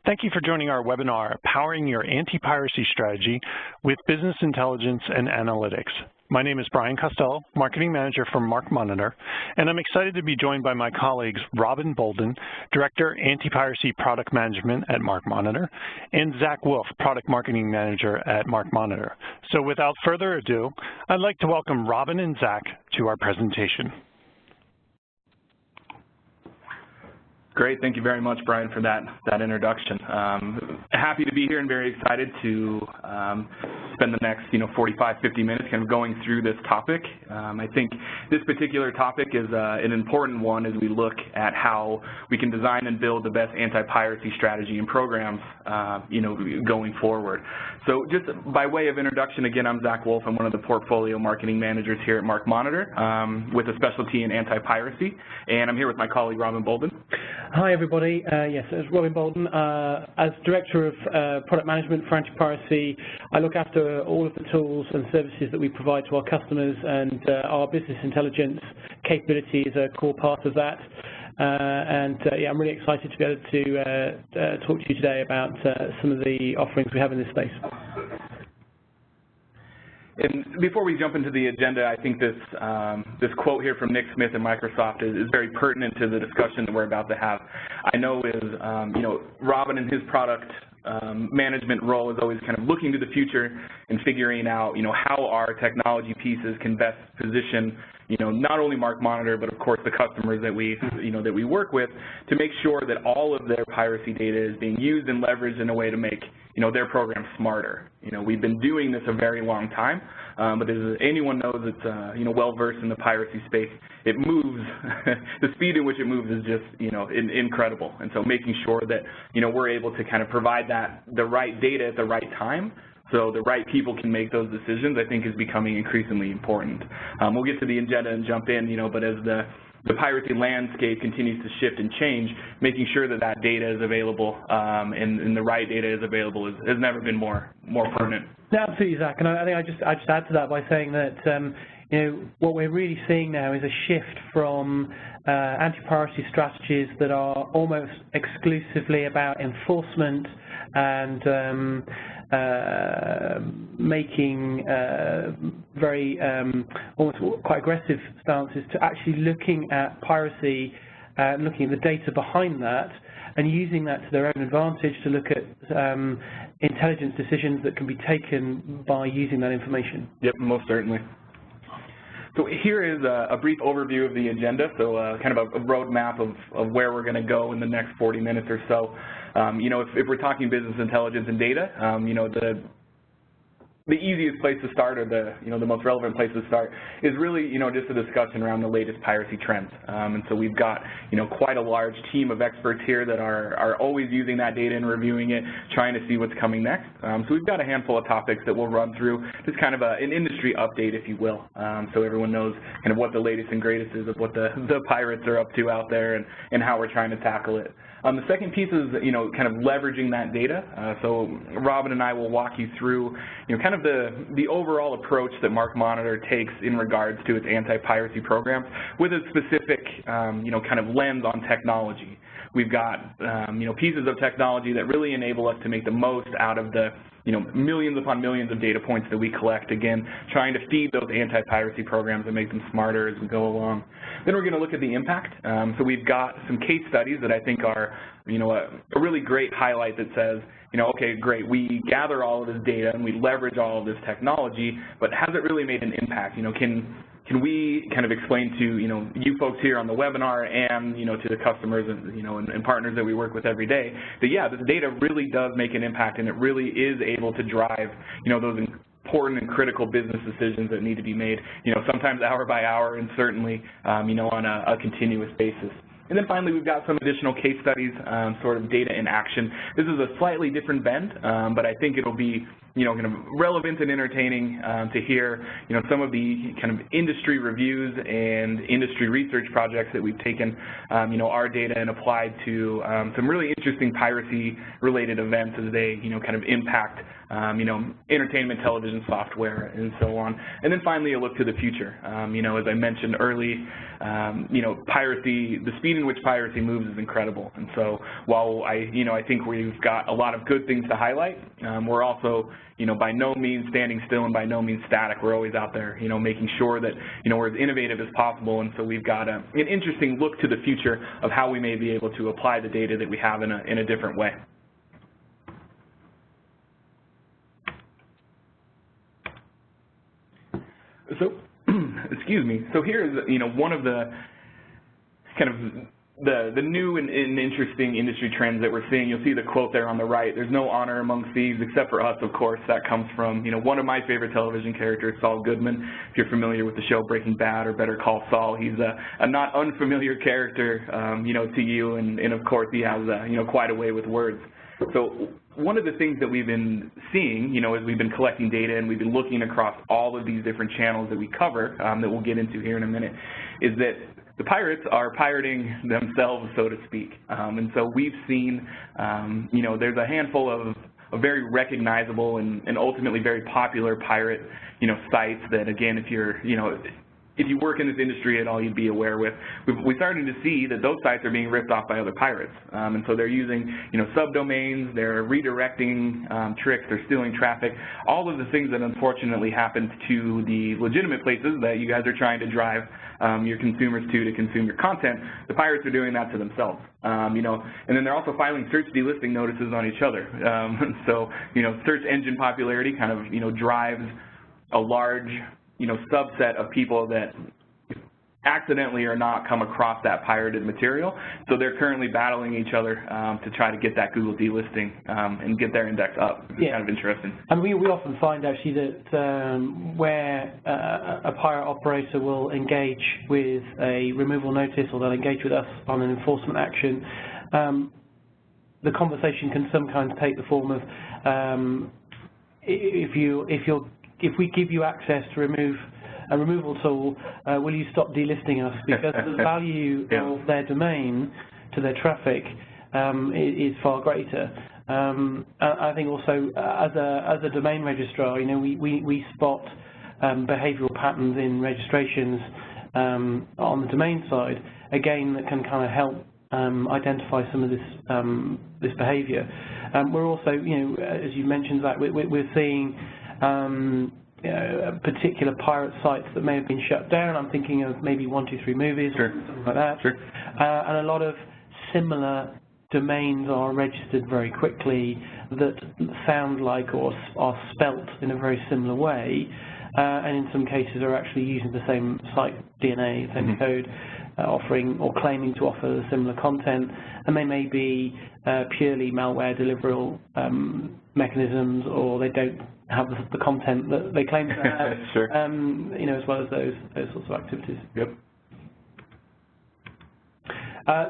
Thank you for joining our webinar, Powering Your Anti-Piracy Strategy with Business Intelligence and Analytics. My name is Brian Costello, Marketing Manager for MarkMonitor, and I'm excited to be joined by my colleagues Robin Boldon, Director, Anti-Piracy Product Management at MarkMonitor, and Zach Wolf, Product Marketing Manager at MarkMonitor. So without further ado, I'd like to welcome Robin and Zach to our presentation. Great. Thank you very much, Brian, for that introduction. Happy to be here and very excited to spend the next 45, 50 minutes kind of going through this topic. I think this particular topic is an important one as we look at how we can design and build the best anti-piracy strategy and programs going forward. So just by way of introduction, again, I'm Zach Wolf. I'm one of the portfolio marketing managers here at MarkMonitor with a specialty in anti-piracy, and I'm here with my colleague Robin Boldon. Hi everybody, yes, it's Robin Boldon. As Director of Product Management for Anti-Piracy, I look after all of the tools and services that we provide to our customers, and our business intelligence capability is a core part of that. Yeah, I'm really excited to be able to talk to you today about some of the offerings we have in this space. And before we jump into the agenda, I think this quote here from Nick Smith at Microsoft is very pertinent to the discussion that we're about to have. I know Robin and his product management role is always kind of looking to the future and figuring out how our technology pieces can best position not only MarkMonitor, but of course the customers that we work with, to make sure that all of their piracy data is being used and leveraged in a way to make their program smarter. We've been doing this a very long time, but as anyone knows that's well versed in the piracy space, it moves. The speed in which it moves is just incredible. And so making sure that we're able to kind of provide the right data at the right time, so the right people can make those decisions, I think is becoming increasingly important. We'll get to the agenda and jump in, but as the piracy landscape continues to shift and change, making sure that that data is available and the right data is available has never been more pertinent. Yeah, absolutely, Zach. And I think I just add to that by saying that what we're really seeing now is a shift from anti-piracy strategies that are almost exclusively about enforcement and making very almost quite aggressive stances to actually looking at piracy, looking at the data behind that, and using that to their own advantage to look at intelligence decisions that can be taken by using that information. Yep, most certainly. So here is a brief overview of the agenda, so kind of a roadmap of where we're going to go in the next 40 minutes or so. If we're talking business intelligence and data, the easiest place to start, or the most relevant place to start, is really just a discussion around the latest piracy trends. And so we've got quite a large team of experts here that are always using that data and reviewing it, trying to see what's coming next. So we've got a handful of topics that we'll run through, just kind of an industry update, if you will, so everyone knows kind of what the latest and greatest is of what the pirates are up to out there and how we're trying to tackle it. The second piece is, kind of leveraging that data. So Robin and I will walk you through, kind of the overall approach that MarkMonitor takes in regards to its anti-piracy programs with a specific, kind of lens on technology. We've got, pieces of technology that really enable us to make the most out of the, millions upon millions of data points that we collect, again, trying to feed those anti-piracy programs and make them smarter as we go along. Then we're going to look at the impact. So we've got some case studies that I think are, a really great highlight that says, okay, great, we gather all of this data and we leverage all of this technology, but has it really made an impact? Can we kind of explain to you folks here on the webinar and to the customers and partners that we work with every day that yeah, this data really does make an impact and it really is able to drive those important and critical business decisions that need to be made sometimes hour by hour and certainly on a continuous basis. And then finally, we've got some additional case studies, sort of data in action. This is a slightly different bend, but I think it'll be kind of relevant and entertaining to hear, some of the kind of industry reviews and industry research projects that we've taken, our data and applied to some really interesting piracy-related events as they, kind of impact, entertainment television software and so on. And then finally, a look to the future. As I mentioned early, piracy, the speed in which piracy moves is incredible. And so while I think we've got a lot of good things to highlight, we're also, by no means standing still and by no means static. We're always out there, making sure that, we're as innovative as possible. And so we've got an interesting look to the future of how we may be able to apply the data that we have in a different way. So, excuse me. So here's, one of the kind of the new and interesting industry trends that we're seeing. You'll see the quote there on the right. There's no honor among thieves except for us, of course. That comes from, one of my favorite television characters, Saul Goodman. If you're familiar with the show Breaking Bad or Better Call Saul, he's a not unfamiliar character, to you, and of course he has, quite a way with words. So one of the things that we've been seeing, as we've been collecting data and we've been looking across all of these different channels that we cover, that we'll get into here in a minute, is that the pirates are pirating themselves, so to speak. And so we've seen, there's a handful of very recognizable and ultimately very popular pirate, sites that, again, if you're, if you work in this industry at all, you'd be aware with. We're starting to see that those sites are being ripped off by other pirates. And so they're using, subdomains, they're redirecting tricks, they're stealing traffic, all of the things that unfortunately happen to the legitimate places that you guys are trying to drive your consumers to consume your content. The pirates are doing that to themselves. And then they're also filing search delisting notices on each other. So, search engine popularity kind of, drives a large, subset of people that accidentally or not come across that pirated material. So they're currently battling each other to try to get that Google delisting and get their index up. It's kind of interesting. And we often find actually that where a pirate operator will engage with a removal notice or they'll engage with us on an enforcement action, the conversation can sometimes take the form of if we give you access to remove a removal tool, will you stop delisting us? Because the value of their domain to their traffic is far greater. I think also as a domain registrar, we spot behavioral patterns in registrations on the domain side, again, that can kind of help identify some of this behavior. We're also, as you mentioned, Zach, we're seeing particular pirate sites that may have been shut down. I'm thinking of maybe 123 Movies or something like that. And a lot of similar domains are registered very quickly that sound like or are spelt in a very similar way, and in some cases are actually using the same site DNA, same code, offering or claiming to offer similar content, and they may be purely malware deliverable mechanisms, or they don't have the content that they claim to have, as well as those sorts of activities.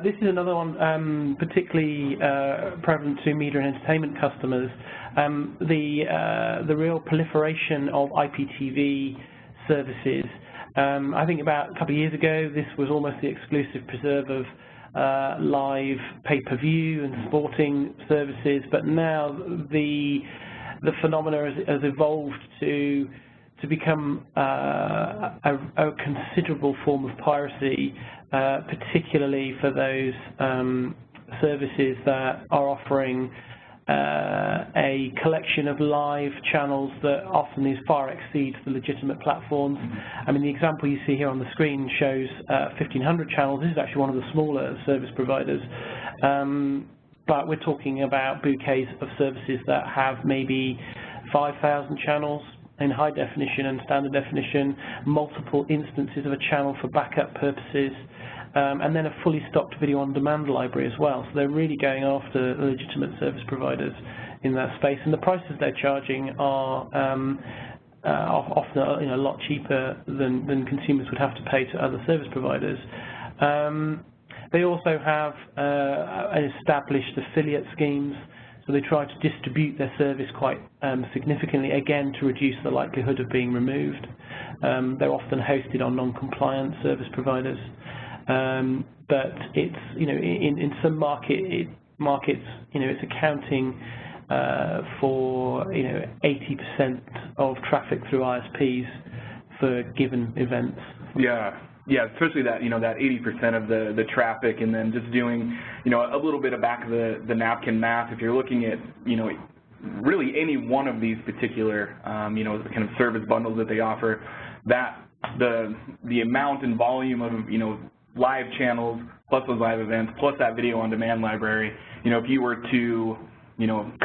This is another one particularly prevalent to media and entertainment customers. The real proliferation of IPTV services. I think about a couple of years ago, this was almost the exclusive preserve of live pay-per-view and sporting services, but now the phenomena has evolved to become a considerable form of piracy, particularly for those services that are offering a collection of live channels that often far exceeds the legitimate platforms. I mean, the example you see here on the screen shows 1,500 channels. This is actually one of the smaller service providers. But we're talking about bouquets of services that have maybe 5,000 channels in high definition and standard definition, multiple instances of a channel for backup purposes, and then a fully stocked video on demand library as well. So they're really going after legitimate service providers in that space, and the prices they're charging are often a lot cheaper than consumers would have to pay to other service providers. They also have established affiliate schemes, so they try to distribute their service quite significantly, again, to reduce the likelihood of being removed. They're often hosted on non-compliant service providers, but it's, in some markets, it's accounting for 80% of traffic through ISPs for given events. Yeah, especially that that 80% of the traffic, and then just doing a little bit of back of the napkin math. If you're looking at really any one of these particular the kind of service bundles that they offer, that the amount and volume of live channels plus those live events plus that video on demand library, if you were to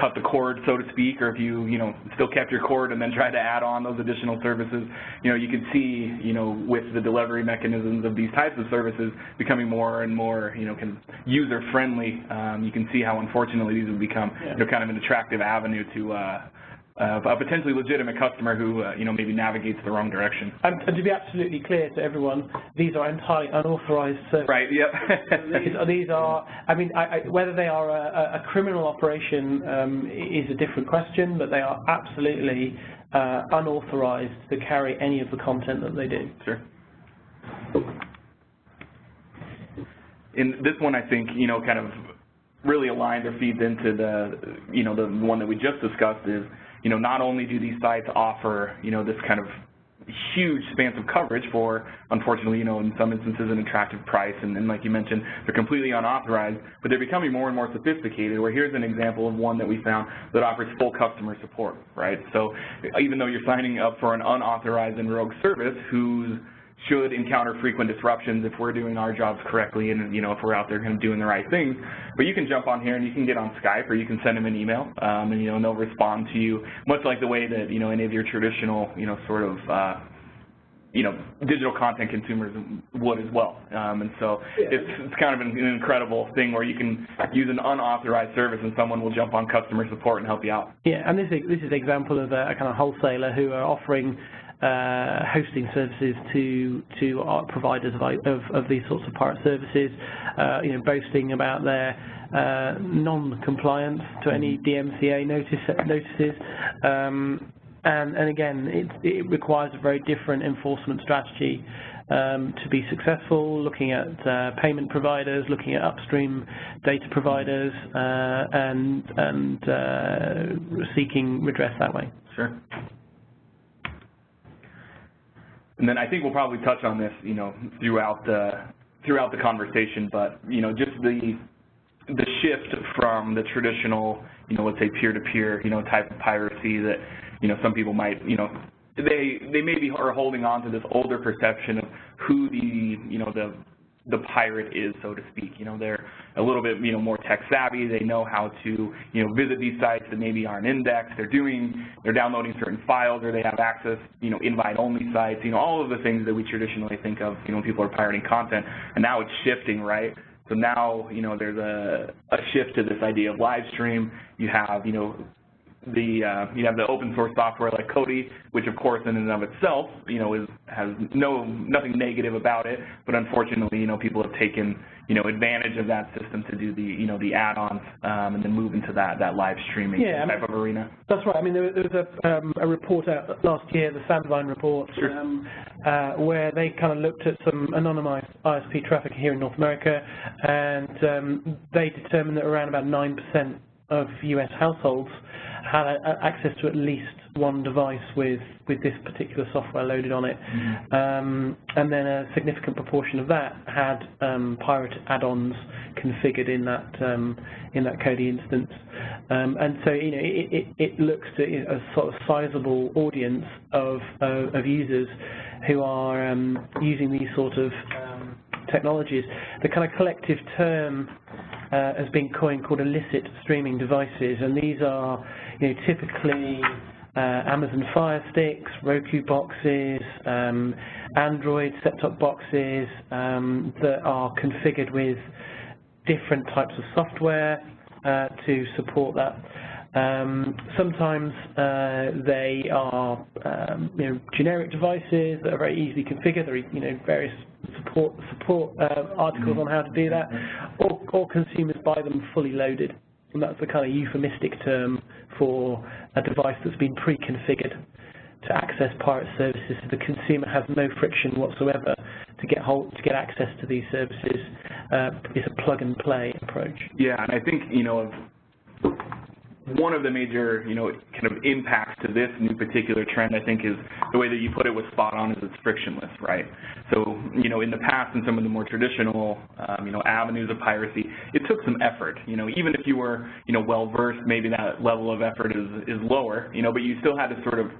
cut the cord, so to speak, or if you, still kept your cord and then tried to add on those additional services, you could see, with the delivery mechanisms of these types of services becoming more and more, kind of user-friendly, you can see how, unfortunately, these have become, kind of an attractive avenue to a potentially legitimate customer who, maybe navigates the wrong direction. And to be absolutely clear to everyone, these are entirely unauthorized services. Right, yep. These are, whether they are a criminal operation is a different question, but they are absolutely unauthorized to carry any of the content that they do. Sure. In this one, I think, kind of really aligns or feeds into the, the one that we just discussed is, not only do these sites offer, this kind of huge spans of coverage for, unfortunately, in some instances an attractive price, and like you mentioned, they're completely unauthorized, but they're becoming more and more sophisticated, where here's an example of one that we found that offers full customer support, right? So even though you're signing up for an unauthorized and rogue service whose should encounter frequent disruptions if we're doing our jobs correctly and if we're out there kind of doing the right things. But you can jump on here and you can get on Skype, or you can send them an email, and they'll respond to you much like the way that any of your traditional sort of digital content consumers would as well. And so it's kind of an incredible thing where you can use an unauthorized service and someone will jump on customer support and help you out. Yeah, and this is an example of a kind of wholesaler who are offering hosting services to our providers of these sorts of pirate services, boasting about their non-compliance to any DMCA notices. And again, it requires a very different enforcement strategy to be successful, looking at payment providers, looking at upstream data providers, and seeking redress that way. Sure. And then I think we'll probably touch on this, throughout the conversation, but just the shift from the traditional, let's say peer-to-peer, type of piracy that, some people might, they maybe are holding on to this older perception of who the pirate is, so to speak. They're a little bit, more tech savvy. They know how to, visit these sites that maybe aren't indexed. They're downloading certain files, or they have access, invite-only sites. All of the things that we traditionally think of, when people are pirating content. And now it's shifting, right? So now, there's a shift to this idea of live stream. You have, you have the open source software like Kodi, which of course in and of itself, has nothing negative about it, but unfortunately, people have taken, advantage of that system to do the add-ons, and then move into that live streaming type of arena. That's right. There was a report out last year, the Sandvine report, where they kind of looked at some anonymized ISP traffic here in North America, and they determined that around about 9% of US households had access to at least one device with this particular software loaded on it, and then a significant proportion of that had pirate add-ons configured in that Kodi instance, and so it looks to a sort of sizable audience of users who are using these sort of technologies. The kind of collective term has been coined called illicit streaming devices, and these are typically Amazon Fire Sticks, Roku boxes, Android set-top boxes that are configured with different types of software to support that. Sometimes they are generic devices that are very easily configured. There are various support articles on how to do that, or consumers buy them fully loaded. and that's the kind of euphemistic term for a device that's been pre-configured to access pirate services, so the consumer has no friction whatsoever to get access to these services. It's a plug-and-play approach. Yeah, and I think, one of the major, kind of impacts to this new particular trend, I think, is the way that you put it was spot on, is it's frictionless, right? So, in the past, in some of the more traditional, avenues of piracy, it took some effort. Even if you were, well-versed, maybe that level of effort is lower, but you still had to sort of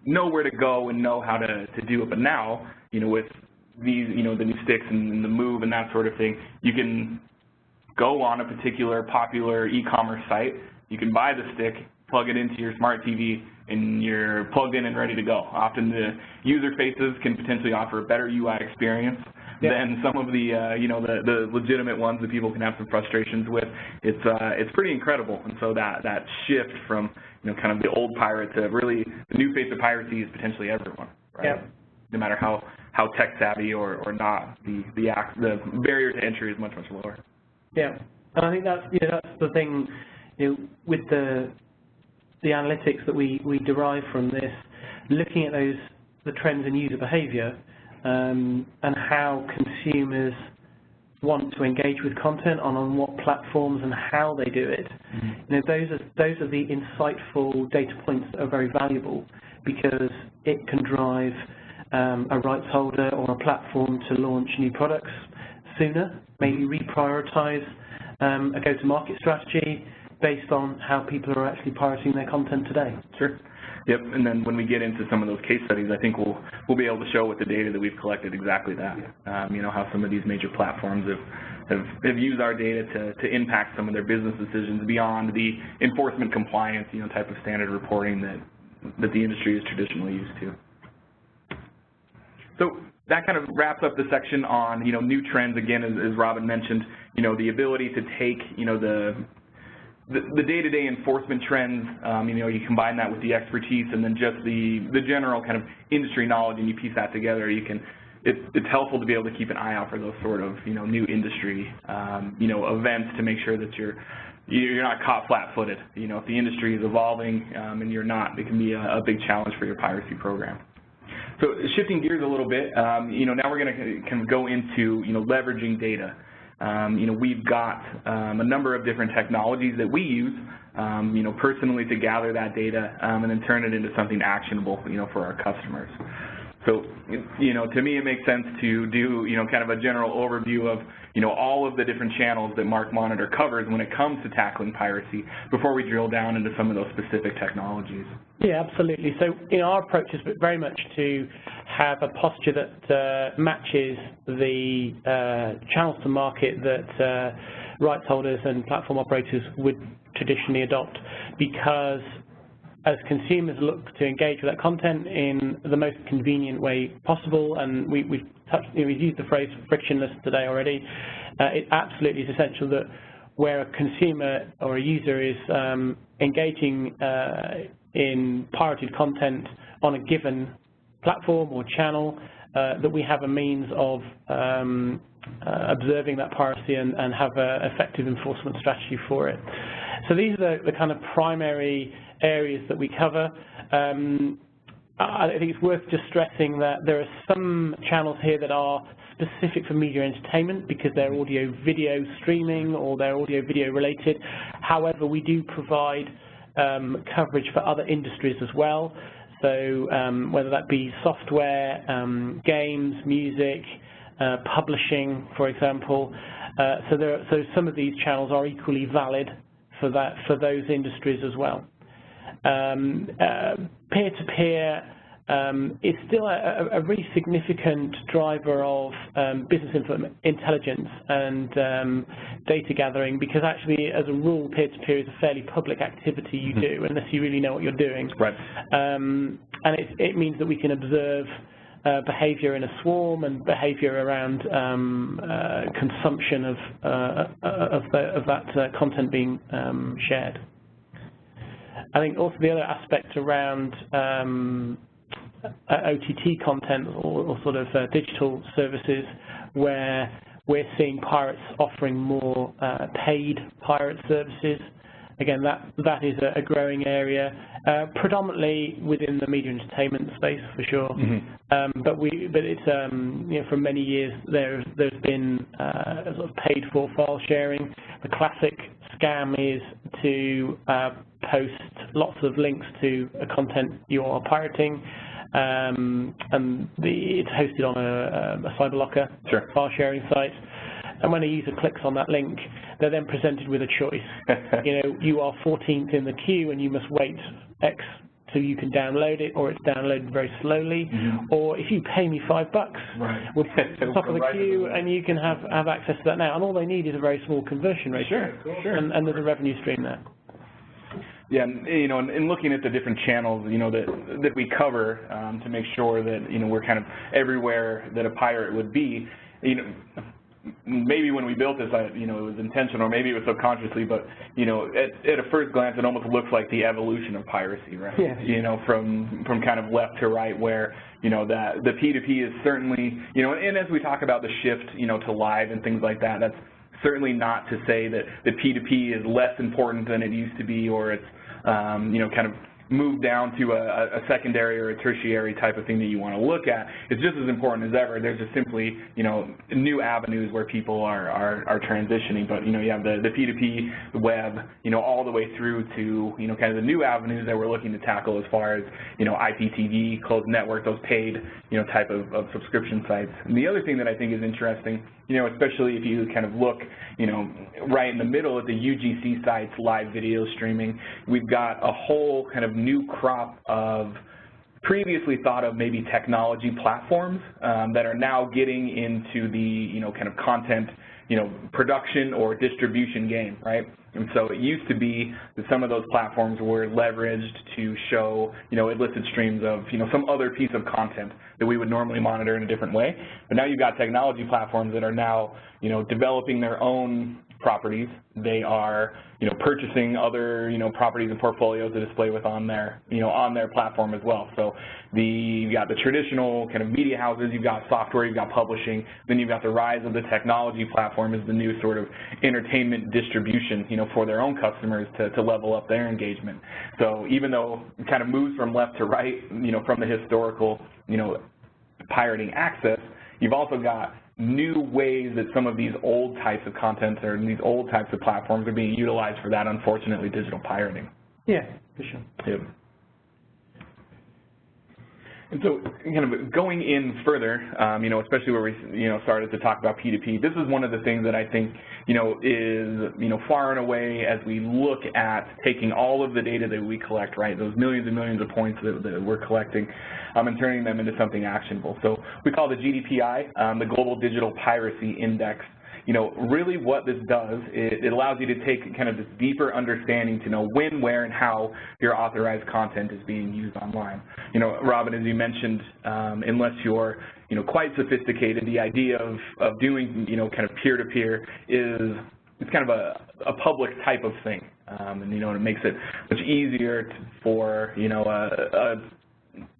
know where to go and know how to do it. But now, with these, the new sticks and the move and that sort of thing, you can go on a particular popular e-commerce site, you can buy the stick, plug it into your smart TV, and you're plugged in and ready to go. Often the user faces can potentially offer a better UI experience than some of the, the legitimate ones that people can have some frustrations with. It's pretty incredible, and so that shift from, kind of the old pirate to really the new face of piracy is potentially everyone, right? Yeah. No matter how tech savvy or not, the barrier to entry is much lower. Yeah, and I think that's that's the thing, with the analytics that we derive from this, looking at the trends in user behaviour and how consumers want to engage with content on what platforms and how they do it. Those are the insightful data points that are very valuable, because it can drive a rights holder or a platform to launch new products sooner, maybe reprioritise a go-to-market strategy based on how people are actually pirating their content today. Sure. Yep, and then when we get into some of those case studies, I think we'll be able to show with the data that we've collected exactly that. How some of these major platforms have used our data to impact some of their business decisions beyond the enforcement compliance, type of standard reporting that the industry is traditionally used to. So that kind of wraps up the section on, new trends. Again, as Robin mentioned, the ability to take, the day-to-day enforcement trends, you combine that with the expertise and then just the general kind of industry knowledge, and you piece that together. It's helpful to be able to keep an eye out for those sort of, new industry, events to make sure that you're not caught flat-footed. If the industry is evolving and you're not, it can be a big challenge for your piracy program. So shifting gears a little bit, now we're going to kind of go into, leveraging data. We've got a number of different technologies that we use, personally to gather that data and then turn it into something actionable, for our customers. So, to me it makes sense to do, kind of a general overview of, all of the different channels that MarkMonitor covers when it comes to tackling piracy before we drill down into some of those specific technologies. Yeah, absolutely. So, our approach is very much to have a posture that matches the channels to market that rights holders and platform operators would traditionally adopt, because as consumers look to engage with that content in the most convenient way possible, and we've used the phrase frictionless today already, it absolutely is essential that where a consumer or a user is engaging in pirated content on a given platform or channel, that we have a means of observing that piracy and have an effective enforcement strategy for it. So these are the kind of primary areas that we cover. I think it's worth just stressing that there are some channels here that are specific for media entertainment because they're audio-video streaming or they're audio-video related. However, we do provide coverage for other industries as well. So whether that be software, games, music, publishing, for example. So some of these channels are equally valid for those industries as well. Peer-to-peer is still a really significant driver of business intelligence and data gathering, because actually, as a rule, peer-to-peer is a fairly public activity you do unless you really know what you're doing. Right. And it means that we can observe behavior in a swarm and behavior around consumption of that content being shared. I think also the other aspect around OTT content or sort of digital services, where we're seeing pirates offering more paid pirate services. Again, that is a growing area, predominantly within the media entertainment space for sure. But it's for many years there's been sort of paid for file sharing. The classic scam is to post lots of links to a content you are pirating, and it's hosted on a CyberLocker file sharing site. And when a user clicks on that link, they're then presented with a choice. You are 14th in the queue and you must wait X so you can download it, or it's downloaded very slowly. Or if you pay me $5, we'll put it at the top of the queue and you can have access to that now. And all they need is a very small conversion rate. And there's a revenue stream there. Yeah, in looking at the different channels, that we cover to make sure that, we're kind of everywhere that a pirate would be, maybe when we built this, it was intentional, or maybe it was subconsciously, but, at a first glance, it almost looks like the evolution of piracy, right? Yeah. From kind of left to right, where, that the P2P is certainly, and as we talk about the shift, to live and things like that, that's certainly not to say that the P2P is less important than it used to be, or it's, kind of move down to a secondary or a tertiary type of thing that you want to look at. It's just as important as ever. There's just simply, new avenues where people are transitioning. But, you have the P2P, the web, all the way through to, kind of the new avenues that we're looking to tackle as far as, IPTV, closed network, those paid, type of subscription sites. And the other thing that I think is interesting, especially if you kind of look, right in the middle at the UGC sites, live video streaming, we've got a whole kind of new crop of previously thought of maybe technology platforms that are now getting into the, kind of content, production or distribution game, right? And so it used to be that some of those platforms were leveraged to show, illicit streams of, some other piece of content that we would normally monitor in a different way. But now you've got technology platforms that are now, developing their own properties. They are, purchasing other, properties and portfolios to display with on their, on their platform as well. So you've got the traditional kind of media houses, you've got software, you've got publishing, then you've got the rise of the technology platform as the new sort of entertainment distribution, for their own customers to level up their engagement. So even though it kind of moves from left to right, from the historical, pirating access, you've also got new ways that some of these old types of content or these old types of platforms are being utilized for that, unfortunately, digital pirating. Yeah, for sure. Yep. And so, kind of going in further, especially where we, started to talk about P2P, this is one of the things that I think, is, far and away as we look at taking all of the data that we collect, right, those millions and millions of points that we're collecting, and turning them into something actionable. So we call the GDPI, the Global Digital Piracy Index. Really what this does, it allows you to take kind of this deeper understanding to know when, where, and how your authorized content is being used online. Robin, as you mentioned, unless you're, quite sophisticated, the idea of doing, kind of peer-to-peer it's kind of a public type of thing. And, it makes it much easier for,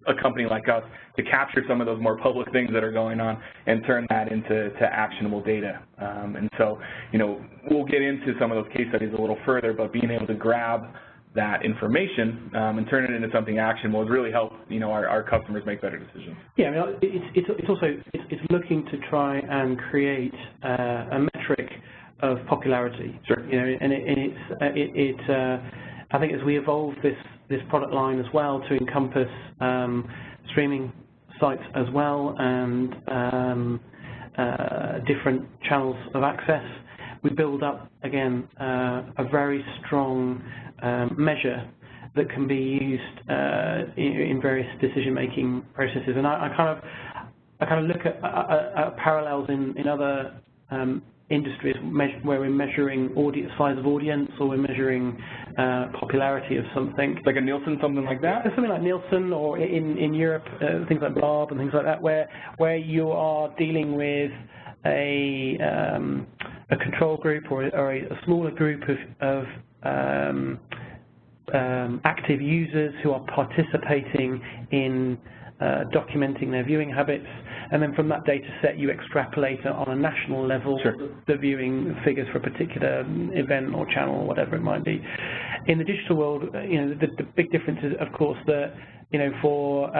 a company like us to capture some of those more public things that are going on and turn that into actionable data. And so, we'll get into some of those case studies a little further, but being able to grab that information and turn it into something actionable has really helped, our customers make better decisions. Yeah, I mean, it's also looking to try and create a metric of popularity. Sure. And I think as we evolve this product line as well to encompass streaming sites as well and different channels of access, we build up, again, a very strong measure that can be used in various decision-making processes. And I kind of look at parallels in other industries where we're measuring size of audience, or we're measuring popularity of something. Like a Nielsen, something like that? Something like Nielsen, or in Europe, things like Barb and things like that, where you are dealing with a control group or a smaller group of active users who are participating in documenting their viewing habits, and then from that data set you extrapolate on a national level the viewing figures for a particular event or channel or whatever it might be. In the digital world, the big difference is, of course, that for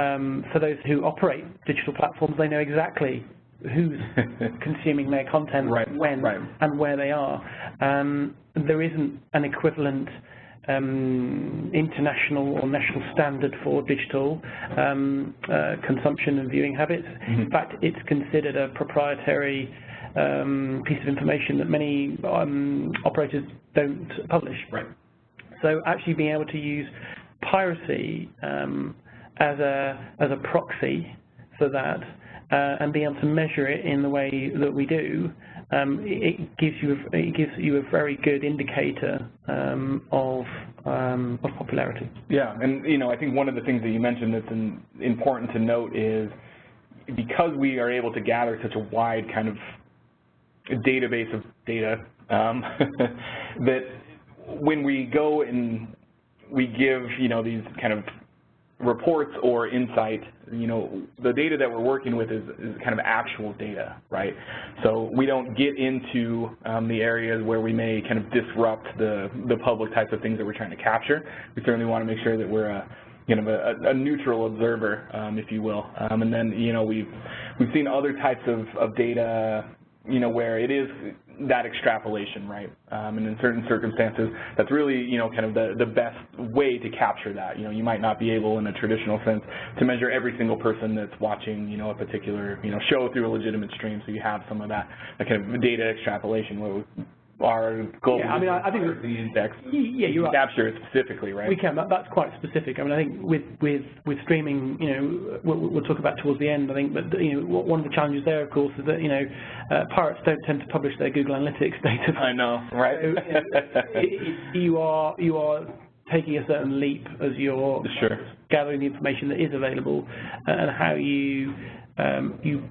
those who operate digital platforms, they know exactly who's consuming their content, when, and where they are. There isn't an equivalent international or national standard for digital consumption and viewing habits. In fact, it's considered a proprietary piece of information that many operators don't publish. So actually being able to use piracy as a proxy for that and being able to measure it in the way that we do, it gives you a very good indicator of popularity. Yeah, and I think one of the things that you mentioned that's important to note is because we are able to gather such a wide kind of database of data that when we go and we give these kind of reports or insight, the data that we're working with is kind of actual data, right? So we don't get into the areas where we may kind of disrupt the public types of things that we're trying to capture. We certainly want to make sure that we're a neutral observer, if you will. And then we've seen other types of data where it is that extrapolation, right? And in certain circumstances, that's really, kind of the best way to capture that. You might not be able, in a traditional sense, to measure every single person that's watching, a particular, show through a legitimate stream. So you have some of that kind of data extrapolation where our global I think the index, you're right. Capture it specifically, right? We can. That's quite specific. I think with streaming, we'll talk about towards the end. I think, but one of the challenges there, of course, is that pirates don't tend to publish their Google Analytics data. I know, right? So, you are taking a certain leap as you're gathering the information that is available, and how you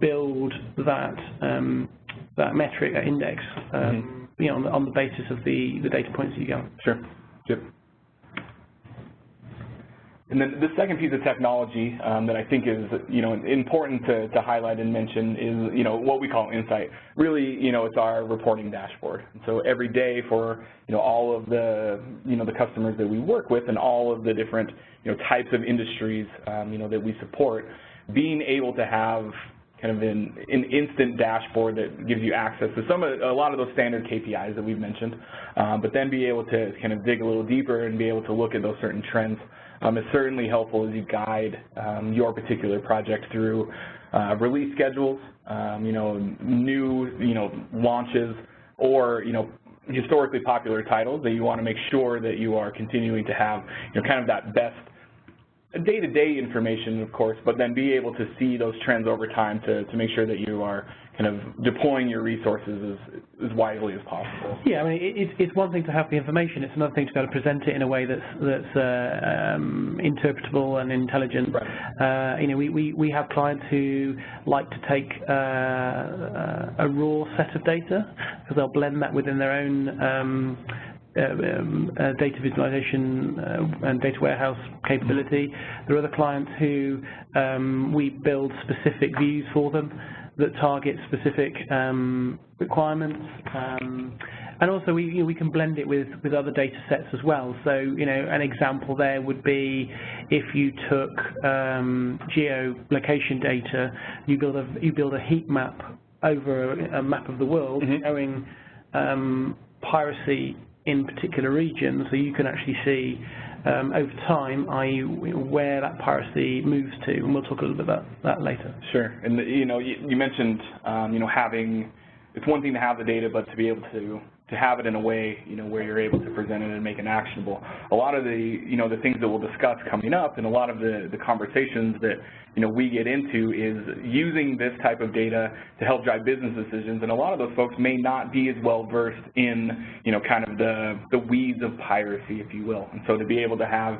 build that metric, that index. On the basis of the data points that you get. Sure. Yep. And then the second piece of technology that I think is important to highlight and mention is what we call Insight. Really, it's our reporting dashboard. And so every day for all of the the customers that we work with and all of the different types of industries that we support, being able to have kind of an instant dashboard that gives you access to a lot of those standard KPIs that we've mentioned, but then be able to kind of dig a little deeper and be able to look at those certain trends is certainly helpful as you guide your particular project through release schedules, new launches, or historically popular titles that you want to make sure that you are continuing to have kind of that best day-to-day information, of course, but then be able to see those trends over time to make sure that you are kind of deploying your resources as wisely as possible. Yeah, I mean, it's one thing to have the information; it's another thing to be able to present it in a way that's interpretable and intelligent. Right. We have clients who like to take a raw set of data because they'll blend that within their own data visualization and data warehouse capability. There are other clients who we build specific views for them that target specific requirements, and also we can blend it with other data sets as well. So an example there would be if you took geolocation data, you build a heat map over a map of the world showing piracy in particular regions, so you can actually see over time, i.e. where that piracy moves to, and we'll talk a little bit about that later. Sure, and you mentioned having, it's one thing to have the data, but to be able to have it in a way where you're able to present it and make it actionable. A lot of the the things that we'll discuss coming up, and a lot of the conversations that we get into is using this type of data to help drive business decisions, and a lot of those folks may not be as well versed in kind of the weeds of piracy, if you will. And so to be able to have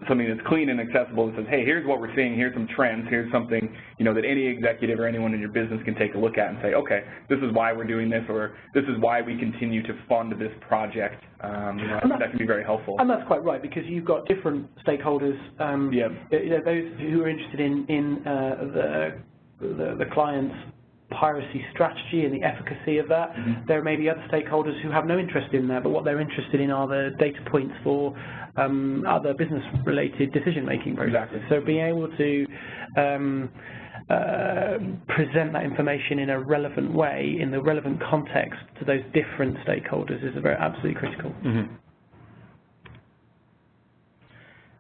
something that's clean and accessible that says, hey, here's what we're seeing, here's some trends, here's something that any executive or anyone in your business can take a look at and say, okay, this is why we're doing this, or this is why why we continue to fund this project. I think that can be very helpful. And that's quite right, because you've got different stakeholders. Those who are interested in the client's piracy strategy and the efficacy of that. There may be other stakeholders who have no interest in that, but what they're interested in are the data points for other business-related decision-making processes. Exactly. So being able to present that information in a relevant way, in the relevant context to those different stakeholders is absolutely critical.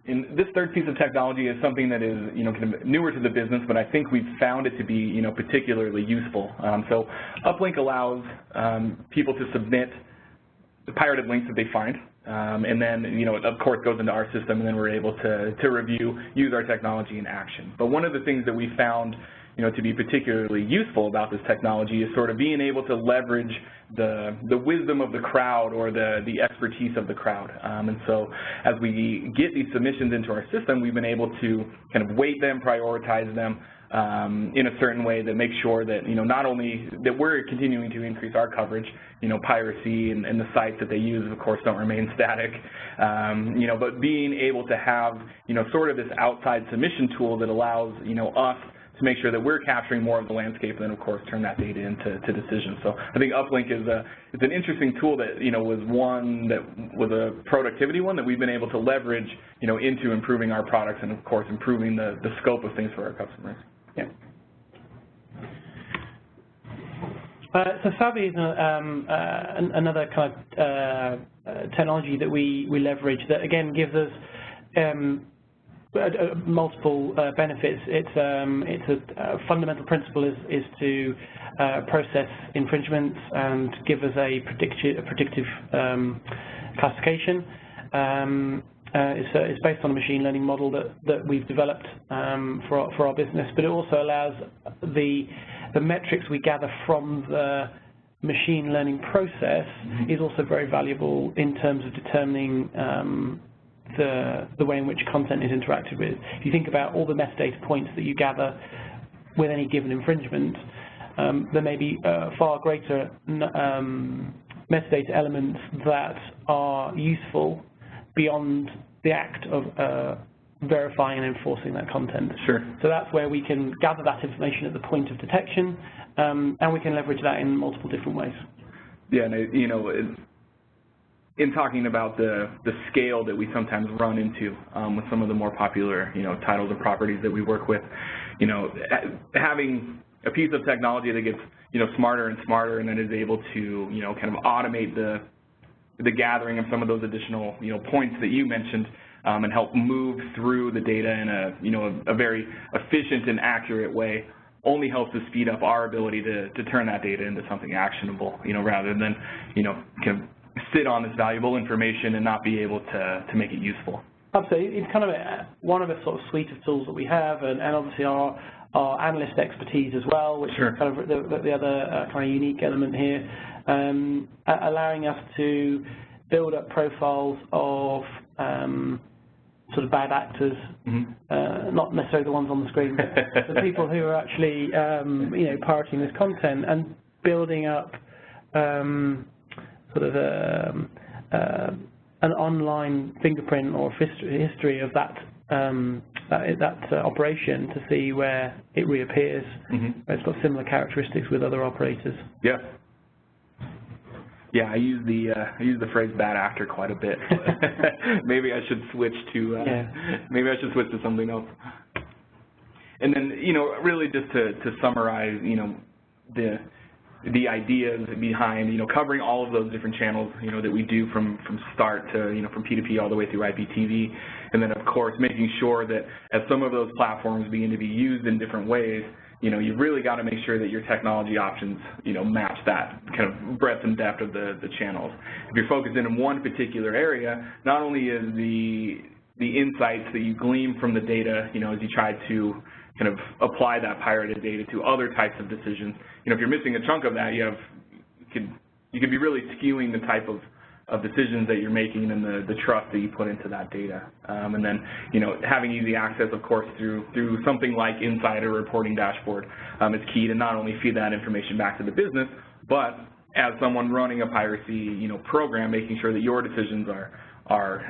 And this third piece of technology is something that is, kind of newer to the business, but I think we've found it to be, particularly useful. So Uplink allows people to submit the pirated links that they find, and then, it of course goes into our system, and then we're able to review, use our technology in action. But one of the things that we found, to be particularly useful about this technology is sort of being able to leverage the wisdom of the crowd or the expertise of the crowd. And so as we get these submissions into our system, we've been able to kind of weight them, prioritize them in a certain way that makes sure that, not only that we're continuing to increase our coverage, piracy and the sites that they use, of course, don't remain static, but being able to have, sort of this outside submission tool that allows, us to make sure that we're capturing more of the landscape and then, of course, turn that data into decisions. So I think Uplink is it's an interesting tool that, was one that was a productivity one that we've been able to leverage, into improving our products and, of course, improving the scope of things for our customers. Yeah. So Savvy is another kind of technology that we leverage that, again, gives us multiple benefits. It's a fundamental principle is to process infringements and give us a predictive classification. It's based on a machine learning model that we've developed for our business, but it also allows the metrics we gather from the machine learning process is also very valuable in terms of determining the way in which content is interacted with. If you think about all the metadata points that you gather with any given infringement, there may be far greater metadata elements that are useful beyond the act of verifying and enforcing that content. Sure. So that's where we can gather that information at the point of detection, and we can leverage that in multiple different ways. Yeah, and in talking about the scale that we sometimes run into with some of the more popular, titles and properties that we work with, having a piece of technology that gets, smarter and smarter and then is able to, kind of automate the gathering of some of those additional, points that you mentioned and help move through the data in a very efficient and accurate way only helps to speed up our ability to turn that data into something actionable, rather than, kind of sit on this valuable information and not be able to make it useful. Absolutely. It's kind of one of a sort of suite of tools that we have, and obviously our analyst expertise as well, which Sure. is kind of the other kind of unique element here, allowing us to build up profiles of sort of bad actors, not necessarily the ones on the screen, but the people who are actually pirating this content, and building up sort of an online fingerprint or history of that operation to see where it reappears. It's got similar characteristics with other operators. Yeah. Yeah, I use the phrase "bad actor" quite a bit. Maybe I should switch to maybe I should switch to something else. And then really just to summarize, the ideas behind covering all of those different channels that we do from start to from P2P all the way through IPTV, and then of course making sure that as some of those platforms begin to be used in different ways, you've really got to make sure that your technology options match that kind of breadth and depth of the channels. If you're focused in one particular area, not only is the insights that you glean from the data as you try to kind of apply that pirated data to other types of decisions. If you're missing a chunk of that, you could be really skewing the type of decisions that you're making and the trust that you put into that data. And then, having easy access, of course, through something like Insider Reporting Dashboard is key to not only feed that information back to the business, but as someone running a piracy, program, making sure that your decisions are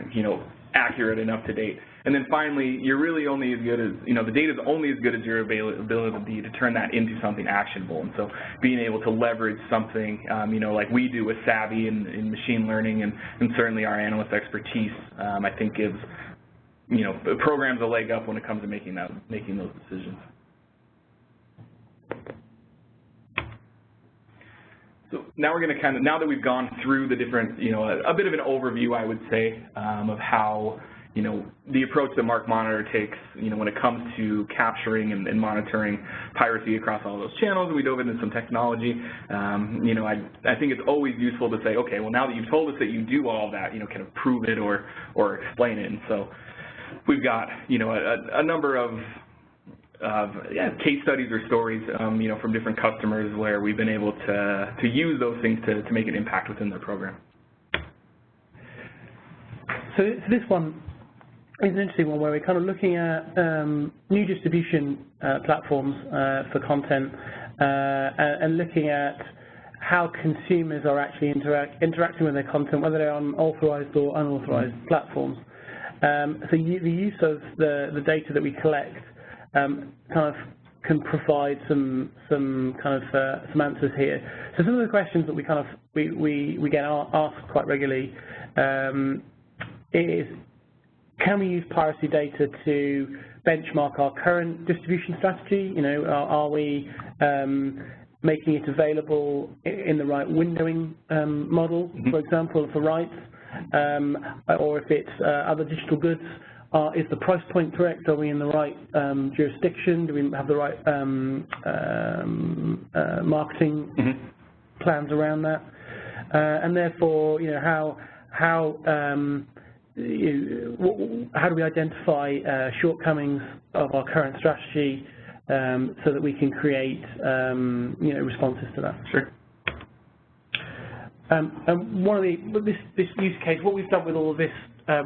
accurate and up to date. And then finally, you're really only as good as, the data is only as good as your ability to turn that into something actionable. And so being able to leverage something, like we do with Savvy in machine learning and certainly our analyst expertise, I think gives, programs a leg up when it comes to making those decisions. So now we're going to now that we've gone through the different, a bit of an overview, I would say, of how, the approach that MarkMonitor takes, when it comes to capturing and monitoring piracy across all those channels, and we dove into some technology. I think it's always useful to say, okay, well, now that you've told us that you do all of that, kind of prove it or explain it. And so we've got, a number of case studies or stories, from different customers where we've been able to use those things to make an impact within their program. So this one is an interesting one where we're kind of looking at new distribution platforms for content and looking at how consumers are actually interacting with their content, whether they're on authorized or unauthorized platforms. So the use of the data that we collect kind of can provide some answers here. So some of the questions that we get asked quite regularly is, can we use piracy data to benchmark our current distribution strategy? Are we making it available in the right windowing model, for example, for rights, or if it's other digital goods? Is the price point correct? Are we in the right jurisdiction? Do we have the right marketing plans around that? And therefore, how do we identify shortcomings of our current strategy so that we can create responses to that? Sure. And one of this use case, what we've done with all of this,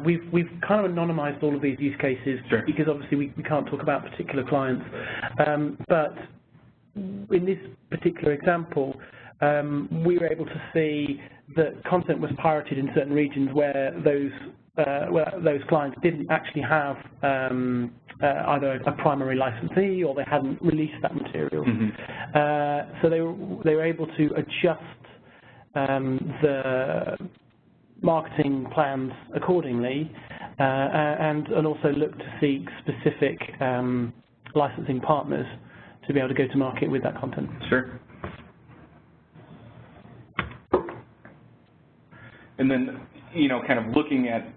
we've kind of anonymized all of these use cases, sure, because obviously we can't talk about particular clients. But in this particular example, we were able to see that content was pirated in certain regions where those clients didn't actually have either a primary licensee or they hadn't released that material. So they were able to adjust the marketing plans accordingly, and also look to seek specific licensing partners to be able to go to market with that content. Sure. And then, kind of looking at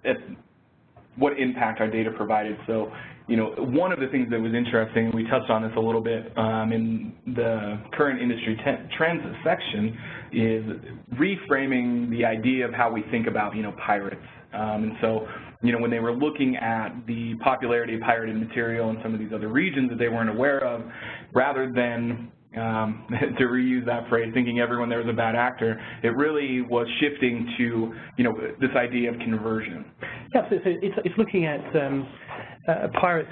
what impact our data provided. So, one of the things that was interesting, and we touched on this a little bit in the current industry trends section, is reframing the idea of how we think about, pirates. And so, when they were looking at the popularity of pirated material in some of these other regions that they weren't aware of, rather than to reuse that phrase, thinking everyone there was a bad actor, it really was shifting to, this idea of conversion. Yeah, so it's looking at pirates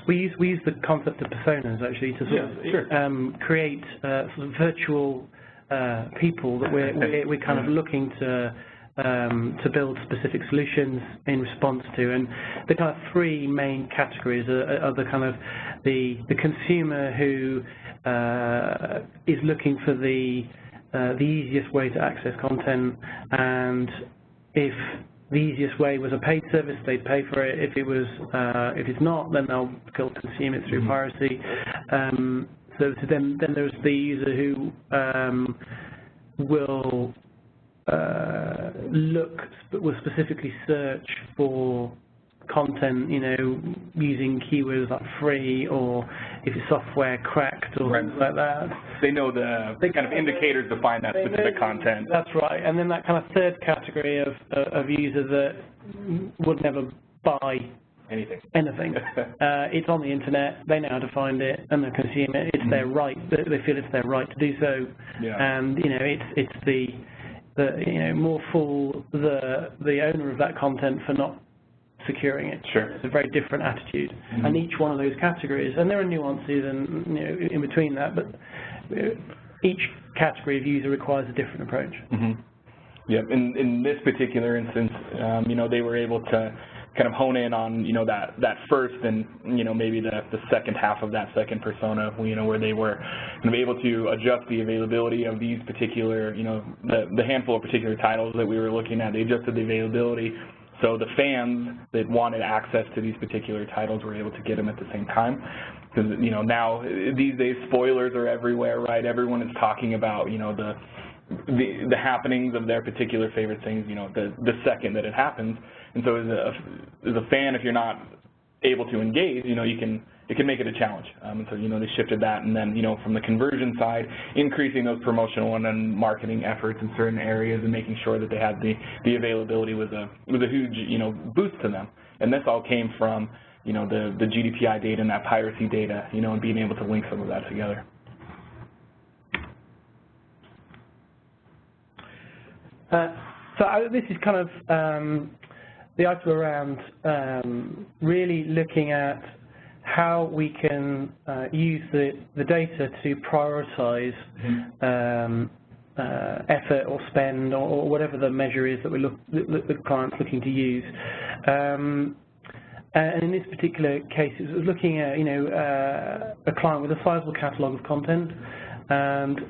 we use the concept of personas actually to sort of create sort of virtual people that we're kind of looking to build specific solutions in response to. And the kind of three main categories are the kind of the consumer who is looking for the easiest way to access content, and if the easiest way was a paid service, they'd pay for it. If it's not, then they'll consume it through piracy. So then there's the user who will will specifically search for content, using keywords like free, or if it's software cracked or things like that. They know the kind of indicators to find that specific content. That's right. And then that kind of third category of user that would never buy anything. It's on the internet. They know how to find it and they consume it. It's their right. They feel it's their right to do so. Yeah. And it's the more fool the owner of that content for not securing it. Sure. It's a very different attitude. And each one of those categories, and there are nuances and in between that, but each category of user requires a different approach. Yeah, in this particular instance, they were able to kind of hone in on, that first and, maybe the second half of that second persona, where they were kind of able to adjust the availability of these particular, the handful of particular titles that we were looking at. They adjusted the availability so the fans that wanted access to these particular titles were able to get them at the same time. Because, now these days spoilers are everywhere, right? Everyone is talking about, the happenings of their particular favorite things, the second that it happens. And so as a fan, if you're not able to engage, it can make it a challenge. And so, they shifted that, and then, from the conversion side, increasing those promotional and then marketing efforts in certain areas and making sure that they had the availability was a huge, boost to them. And this all came from, the GDPI data and that piracy data, and being able to link some of that together. So this is kind of the item around really looking at how we can use the data to prioritize effort or spend or whatever the measure is that the client's looking to use. And in this particular case, it was looking at a client with a sizable catalogue of content, and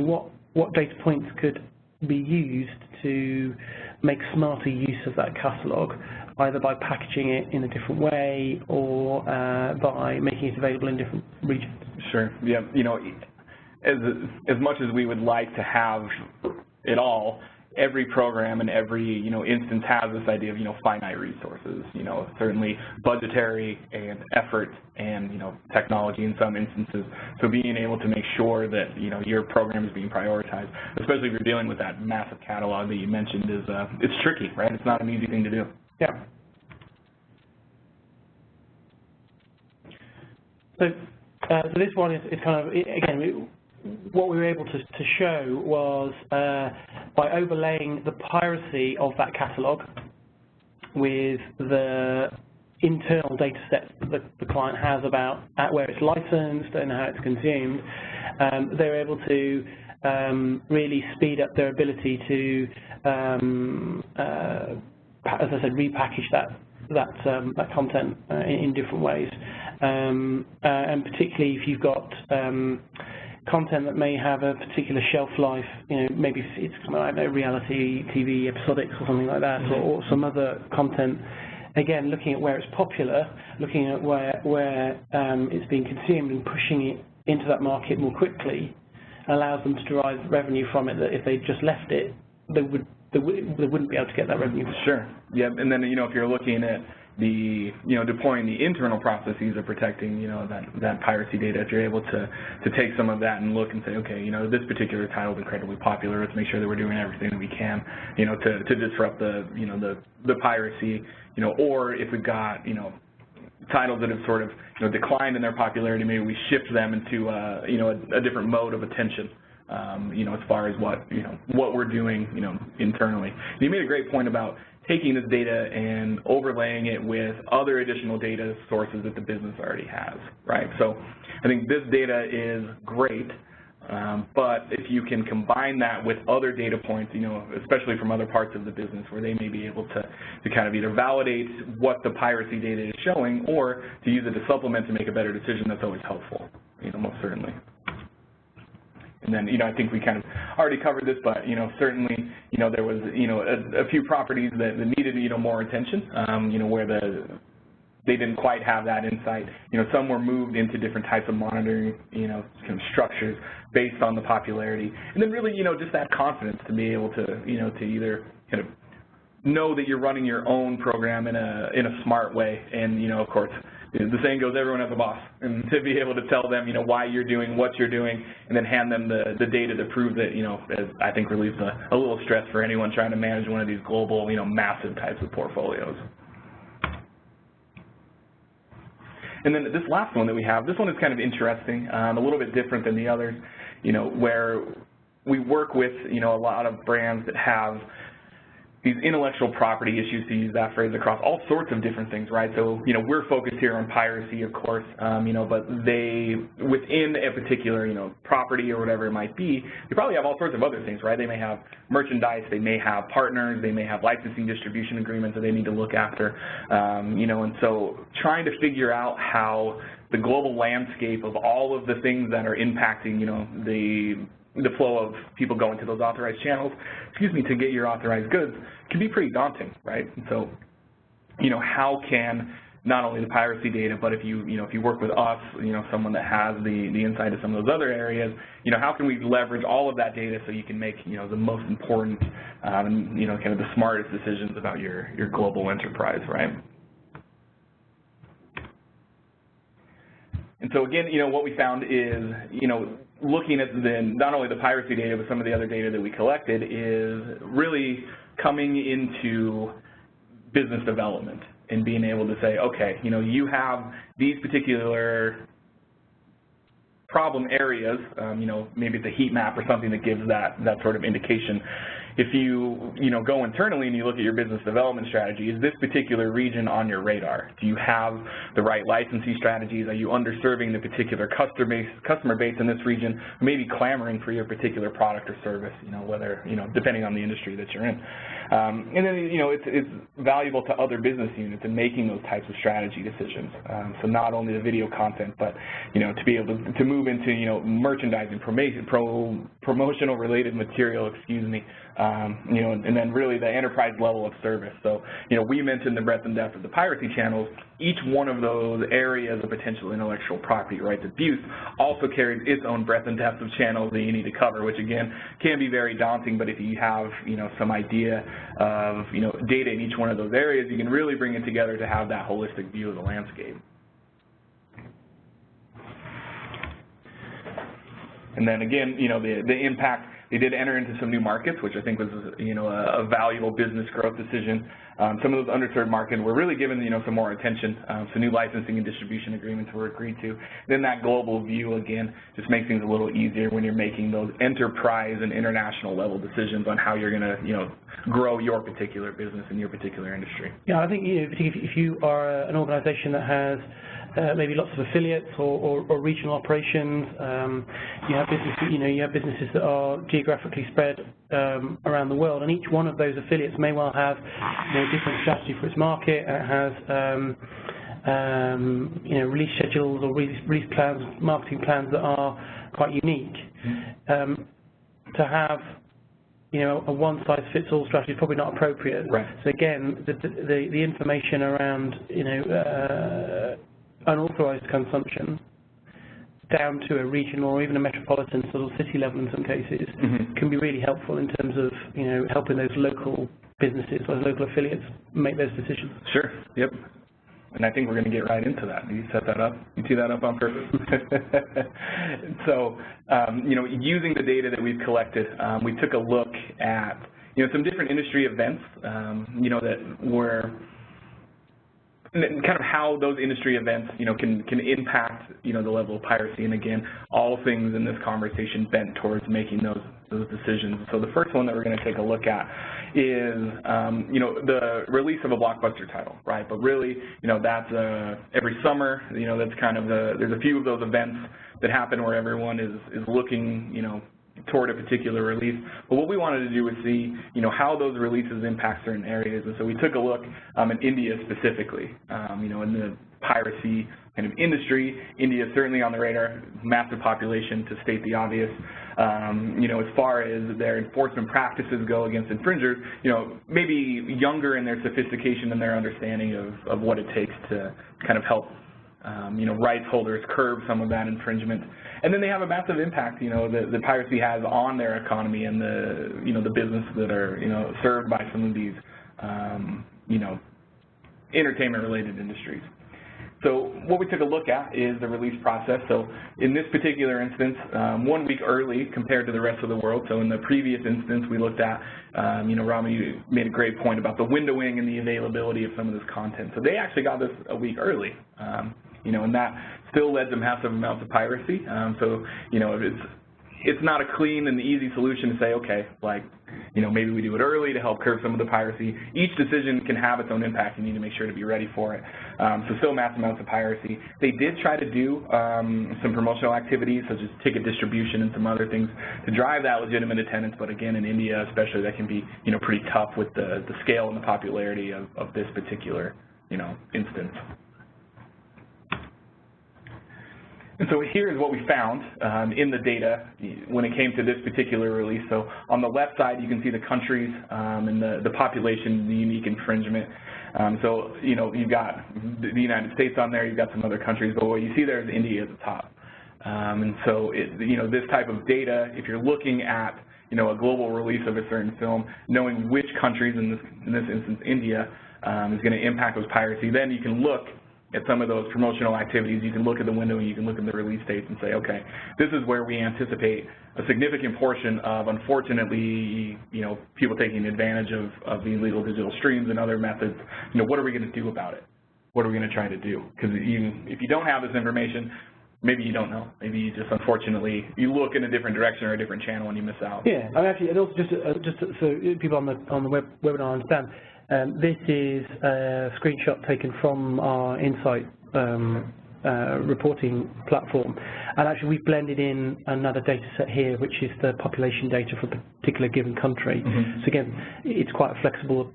what data points could be used to make smarter use of that catalogue, either by packaging it in a different way or by making it available in different regions. Sure. Yeah. As much as we would like to have it all, every program and every instance has this idea of finite resources. Certainly budgetary and effort and technology in some instances. So being able to make sure that your program is being prioritized, especially if you're dealing with that massive catalog that you mentioned, is it's tricky, right? It's not an easy thing to do. Yeah. So this one is kind of, again, what we were able to show was by overlaying the piracy of that catalogue with the internal data sets that the client has about where it's licensed and how it's consumed, they're able to really speed up their ability to, as I said, repackage that content in different ways, and particularly if you've got content that may have a particular shelf life, maybe it's reality TV episodics or something like that, or some other content. Again, looking at where it's popular, looking at where it's being consumed and pushing it into that market more quickly allows them to derive revenue from it that if they just left it, they wouldn't be able to get that revenue. Sure. Yeah. And then if you're looking at the deploying the internal processes of protecting that piracy data, if you're able to take some of that and look and say, okay, this particular title is incredibly popular, let's make sure that we're doing everything that we can to disrupt the piracy, or if we've got titles that have sort of declined in their popularity, maybe we shift them into a different mode of attention. As far as what we're doing internally. You made a great point about taking this data and overlaying it with other additional data sources that the business already has, right? So I think this data is great, but if you can combine that with other data points, especially from other parts of the business where they may be able to kind of either validate what the piracy data is showing or to use it to supplement to make a better decision, that's always helpful, most certainly. And then, I think we kind of already covered this, but, certainly, there was, a few properties that needed, more attention, where they didn't quite have that insight. Some were moved into different types of monitoring, kind of structures based on the popularity. And then really, just that confidence to be able to, to either kind of know that you're running your own program in a smart way. And, of course, the saying goes, everyone has a boss, and to be able to tell them, why you're doing what you're doing, and then hand them the data to prove that, I think relieves a little stress for anyone trying to manage one of these global, massive types of portfolios. And then this last one that we have, this one is kind of interesting, a little bit different than the others, where we work with, a lot of brands that have these intellectual property issues, to use that phrase, across all sorts of different things, right? So, we're focused here on piracy, of course, but they, within a particular, property or whatever it might be, they probably have all sorts of other things, right? They may have merchandise, they may have partners, they may have licensing distribution agreements that they need to look after, and so trying to figure out how the global landscape of all of the things that are impacting, the flow of people going to those authorized channels, to get your authorized goods can be pretty daunting, right? And so, how can not only the piracy data, but if you work with us, someone that has the insight of some of those other areas, how can we leverage all of that data so you can make, the most important, kind of the smartest decisions about your global enterprise, right? And so again, what we found is, looking at not only the piracy data, but some of the other data that we collected is really coming into business development and being able to say, okay, you have these particular problem areas, maybe it's a heat map or something that gives that sort of indication. If you, go internally and you look at your business development strategy, is this particular region on your radar? Do you have the right licensing strategies? Are you underserving the particular customer base in this region, maybe clamoring for your particular product or service, whether, depending on the industry that you're in. And then, it's valuable to other business units in making those types of strategy decisions. So not only the video content, but, to be able to move into, merchandising, promotional related material, and then really the enterprise level of service. So, we mentioned the breadth and depth of the piracy channels. Each one of those areas of potential intellectual property rights abuse also carries its own breadth and depth of channels that you need to cover, which again can be very daunting, but if you have, some idea of, data in each one of those areas, you can really bring it together to have that holistic view of the landscape. And then again, the impact, they did enter into some new markets, which I think was, a valuable business growth decision. Some of those underserved markets were really given, some more attention. So new licensing and distribution agreements were agreed to. Then that global view, again, just makes things a little easier when you're making those enterprise and international level decisions on how you're going to, grow your particular business in your particular industry. Yeah, I think, if you are an organization that has maybe lots of affiliates or regional operations. You have businesses that are geographically spread around the world, and each one of those affiliates may well have different strategy for its market. It has release schedules or release plans, marketing plans that are quite unique. To have a one-size-fits-all strategy is probably not appropriate. Right. So again, the information around unauthorized consumption down to a regional or even a metropolitan sort of city level in some cases can be really helpful in terms of helping those local businesses, those local affiliates make those decisions. Sure. Yep. And I think we're going to get right into that. You set that up. You tee that up on purpose. So, using the data that we've collected, we took a look at some different industry events, that were kind of how those industry events, can impact, the level of piracy. And again, all things in this conversation bent towards making those decisions. So the first one that we're going to take a look at is, the release of a blockbuster title, right? But really, that's every summer. That's kind of there's a few of those events that happen where everyone is looking, toward a particular release. But what we wanted to do was see, how those releases impact certain areas. And so we took a look in India specifically, in the piracy kind of industry. India is certainly on the radar, massive population, to state the obvious. As far as their enforcement practices go against infringers, maybe younger in their sophistication and their understanding of what it takes to kind of help rights holders curb some of that infringement. And then they have a massive impact, that piracy has on their economy and the business that are, served by some of these, entertainment-related industries. So what we took a look at is the release process. So in this particular instance, 1 week early compared to the rest of the world. So in the previous instance, we looked at, Rami made a great point about the windowing and the availability of some of this content. So they actually got this a week early, and that still led to massive amounts of piracy. So, it's not a clean and easy solution to say, okay, like, maybe we do it early to help curb some of the piracy. Each decision can have its own impact. You need to make sure to be ready for it. So still massive amounts of piracy. They did try to do some promotional activities, such as ticket distribution and some other things to drive that legitimate attendance, but again, in India especially, that can be, pretty tough with the scale and the popularity of this particular, instance. And so here's what we found in the data when it came to this particular release. So on the left side, you can see the countries and the population, the unique infringement. So, you've got the United States on there, you've got some other countries, but what you see there is India at the top. And so, this type of data, if you're looking at, a global release of a certain film, knowing which countries, in this instance India, is going to impact those piracy, then you can look at some of those promotional activities. You can look at the window and you can look at the release dates and say, okay, this is where we anticipate a significant portion of, unfortunately, people taking advantage of the illegal digital streams and other methods. What are we going to do about it? What are we going to try to do? Because if you don't have this information, maybe you don't know. Maybe you just, unfortunately, you look in a different direction or a different channel and you miss out. Yeah, I mean, actually, and also just so people on the webinar understand, this is a screenshot taken from our Insight reporting platform, and actually we've blended in another data set here, which is the population data for a particular given country. So again, it's quite a flexible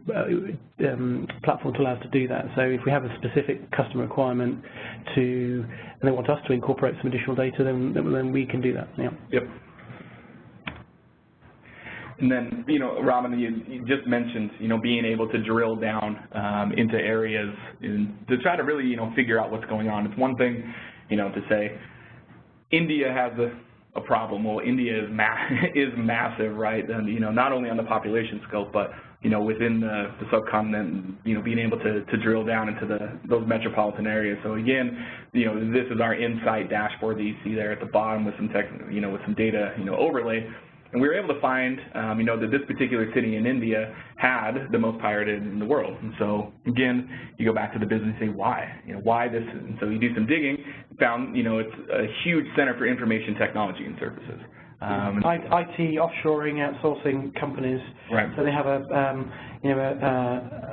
platform to allow us to do that. So if we have a specific customer requirement and they want us to incorporate some additional data, then we can do that. Yeah. Yep. And then, Robin, you just mentioned, being able to drill down into areas to try to really, figure out what's going on. It's one thing, to say India has a problem. Well, India is massive, right? And, not only on the population scope, but, within the subcontinent, being able to drill down into those metropolitan areas. So again, this is our Insight dashboard that you see there at the bottom with some with some data, overlay. And we were able to find, that this particular city in India had the most pirated in the world. And so, again, you go back to the business and say, why? Why this? And so you do some digging, found, it's a huge center for information technology and services. IT offshoring, outsourcing companies. Right. So they have a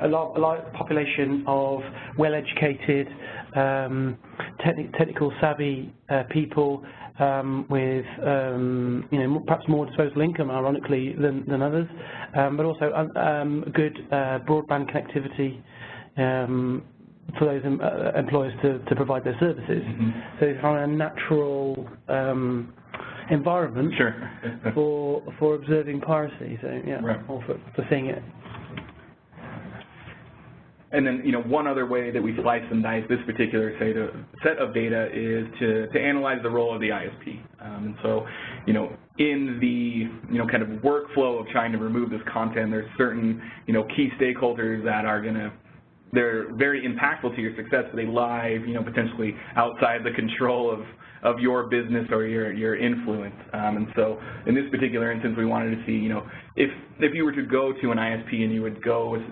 large population of well-educated, technical savvy people with perhaps more disposable income, ironically, than others, but also good broadband connectivity for those employers to provide their services. So it's kind of a natural environment for observing piracy. So yeah, right. or for seeing it. And then, one other way that we slice and dice this particular set of data is to analyze the role of the ISP. And so, in the, kind of workflow of trying to remove this content, there's certain, key stakeholders that are they're very impactful to your success, but they lie, potentially outside the control of your business or your influence. And so in this particular instance, we wanted to see, if you were to go to an ISP and you would go with,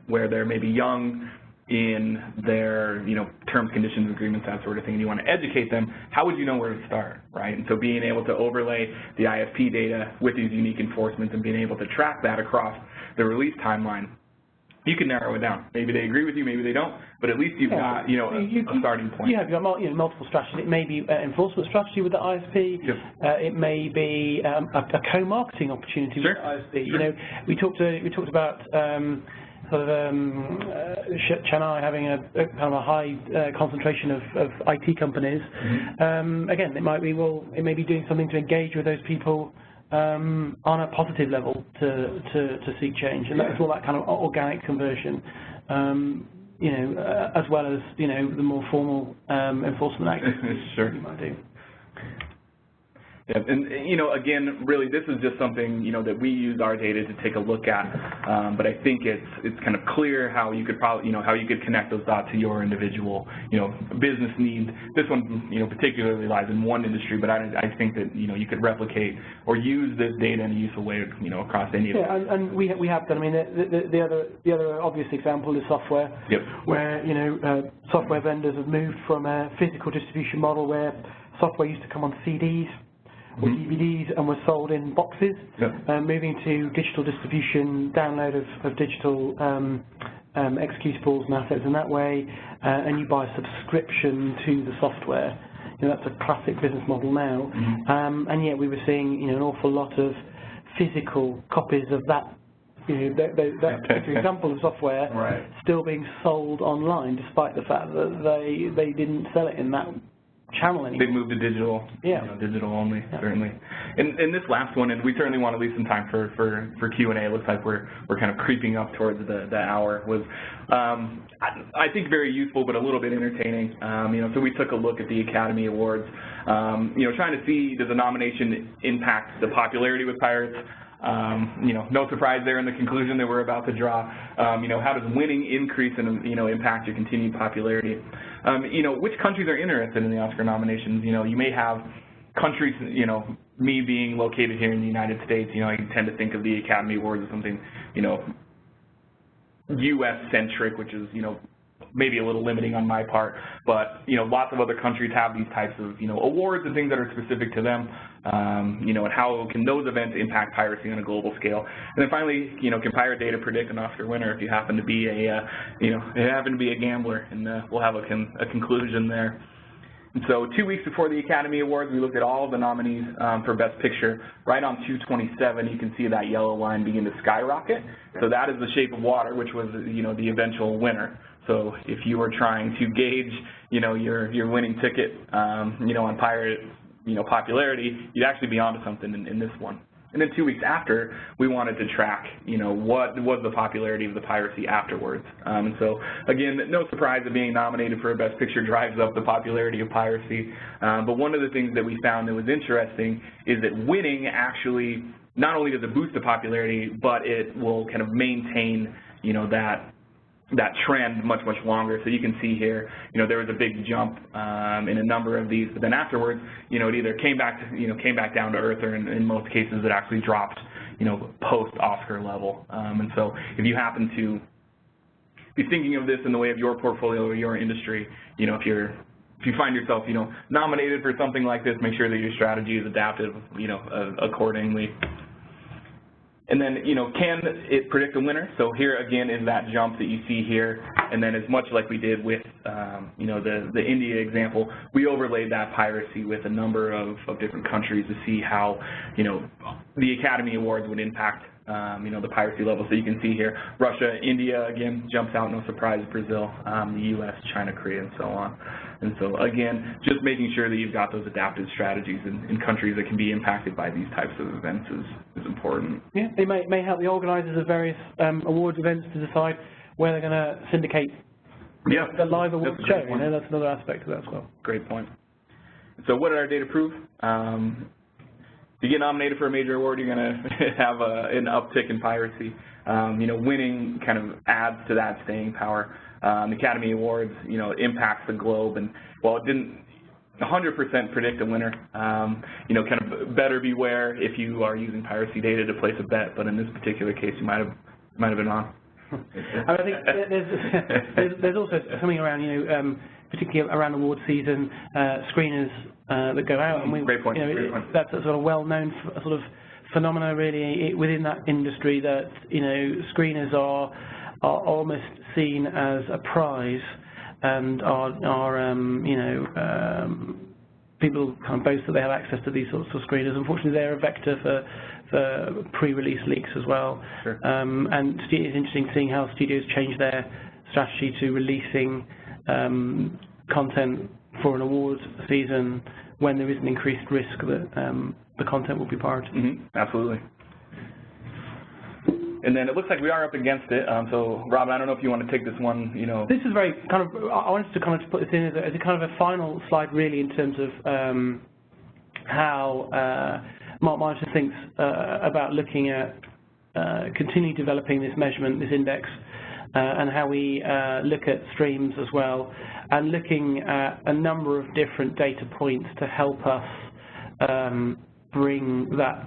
where they're maybe young in their, terms, conditions, agreements, that sort of thing, and you want to educate them, how would you know where to start, right? And so being able to overlay the ISP data with these unique enforcements and being able to track that across the release timeline, you can narrow it down. Maybe they agree with you, maybe they don't, but at least you've got, a starting point. You've got multiple strategies. It may be an enforcement strategy with the ISP. Yep. It may be a co-marketing opportunity with the ISP. We talked about sort of Chennai having a kind of a high concentration of IT companies. Again, it may be doing something to engage with those people on a positive level to seek change, and that's all that kind of organic conversion, as well as the more formal enforcement actions you might do. Yeah, and again, really, this is just something that we use our data to take a look at. But I think it's kind of clear how you could probably how you could connect those dots to your individual business needs. This one particularly lies in one industry, but I think that you could replicate or use this data in a useful way across any of them. Yeah, and we have done. I mean, the other obvious example is software, where software vendors have moved from a physical distribution model where software used to come on CDs, or DVDs and were sold in boxes, moving to digital distribution, download of digital executables and assets in that way, and you buy a subscription to the software. That's a classic business model now, and yet we were seeing an awful lot of physical copies of that that particular example of software still being sold online, despite the fact that they didn't sell it in that channel anymore. They've moved to digital, digital only, certainly. And this last one, and we certainly want to leave some time for Q&A. It looks like we're kind of creeping up towards the hour. Was I think very useful, but a little bit entertaining. So we took a look at the Academy Awards, trying to see, does the nomination impact the popularity with pirates? No surprise there in the conclusion that we're about to draw. How does winning increase and impact your continued popularity? Which countries are interested in the Oscar nominations? You may have countries, me being located here in the United States, I tend to think of the Academy Awards as something, U.S.-centric, which is, maybe a little limiting on my part, but lots of other countries have these types of awards and things that are specific to them, and how can those events impact piracy on a global scale? And then finally, can pirate data predict an Oscar winner if you happen to be a gambler? And we'll have a conclusion there. And so 2 weeks before the Academy Awards, we looked at all of the nominees for Best Picture. Right on 227, you can see that yellow line begin to skyrocket. So that is The Shape of Water, which was the eventual winner. So if you were trying to gauge, your winning ticket, on pirate, popularity, you'd actually be onto something in this one. And then 2 weeks after, we wanted to track, what was the popularity of the piracy afterwards. And so, again, no surprise that being nominated for a Best Picture drives up the popularity of piracy. But one of the things that we found that was interesting is that winning actually, not only does it boost the popularity, but it will kind of maintain, that trend much longer. So you can see here, there was a big jump in a number of these, but then afterwards, it either came back down to earth, or in most cases it actually dropped, post-Oscar level. And so if you happen to be thinking of this in the way of your portfolio or your industry, if you find yourself, nominated for something like this, make sure that your strategy is adaptive, accordingly. And then, can it predict a winner? So here again is that jump that you see here, and then as much like we did with, the India example, we overlaid that piracy with a number of different countries to see how, the Academy Awards would impact, the piracy level. So you can see here, Russia, India, again, jumps out, no surprise, Brazil, the U.S., China, Korea, and so on. And so, again, just making sure that you've got those adaptive strategies in countries that can be impacted by these types of events is important. Yeah, they may help the organisers of various awards events to decide where they're going to syndicate the live awards show. That's another aspect of that as well. Great point. So what did our data prove? If you get nominated for a major award, you're going to have an uptick in piracy. Winning kind of adds to that staying power. The Academy Awards, impacts the globe, and while it didn't 100% predict a winner, kind of better beware if you are using piracy data to place a bet. But in this particular case, you might have been on. I think there's also something around, particularly around award season, screeners that go out, and great point. That's a sort of well-known sort of phenomena really within that industry, that screeners are almost seen as a prize, and people kind of boast that they have access to these sorts of screeners. Unfortunately, they're a vector for pre-release leaks as well. Sure. And it's interesting seeing how studios change their strategy to releasing content for an awards season when there is an increased risk that the content will be pirated. Absolutely. And then it looks like we are up against it. So, Rob, I don't know if you want to take this one. This is very kind of. I wanted to kind of put this in as a kind of a final slide, really, in terms of how MarkMonitor thinks about looking at continuing developing this measurement, this index, and how we look at streams as well, and looking at a number of different data points to help us bring that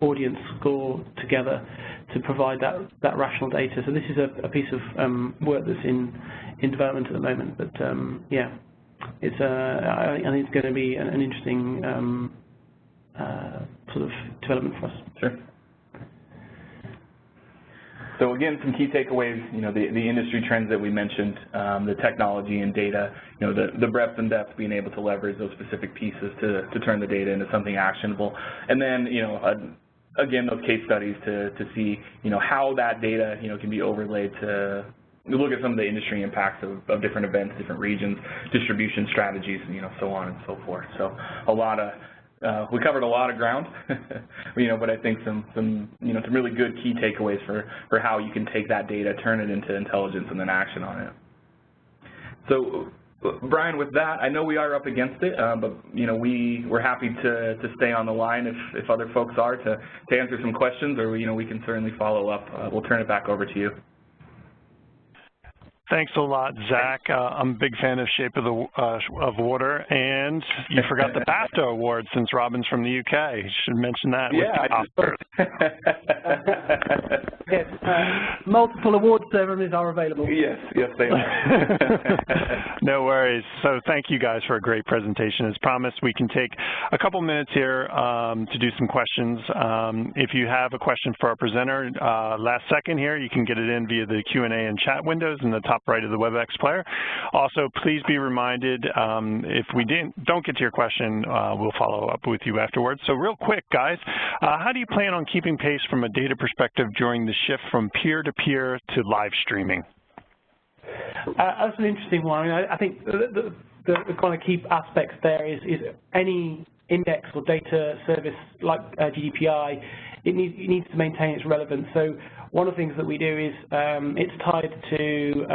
audience score together to provide that rational data. So this is a piece of work that's in development at the moment. But yeah, I think it's going to be an interesting sort of development for us. Sure. So again, some key takeaways, the industry trends that we mentioned, the technology and data, the breadth and depth, being able to leverage those specific pieces to turn the data into something actionable. And then, again, those case studies to see, how that data, can be overlaid to look at some of the industry impacts of different events, different regions, distribution strategies, so on and so forth. So we covered a lot of ground, but I think some really good key takeaways for how you can take that data, turn it into intelligence, and then action on it. So, Brian, with that, I know we are up against it, but we're happy to stay on the line if other folks are to answer some questions, or we can certainly follow up. We'll turn it back over to you. Thanks a lot, Zach. I'm a big fan of Shape of Water, and you forgot the BAFTA award since Robin's from the UK. You should mention that. Yeah, yes, multiple award ceremonies are available. Yes, they are. No worries. So thank you guys for a great presentation. As promised, we can take a couple minutes here to do some questions. If you have a question for our presenter, last second here, you can get it in via the Q&A and chat windows in the top right of the WebEx player. Also, please be reminded, if we don't get to your question, we'll follow up with you afterwards. So real quick, guys, how do you plan on keeping pace from a data perspective during the shift from peer-to-peer to live streaming? That's an interesting one. I think the kind of key aspects there is any index or data service like GDPI, it needs to maintain its relevance. So one of the things that we do is it's tied to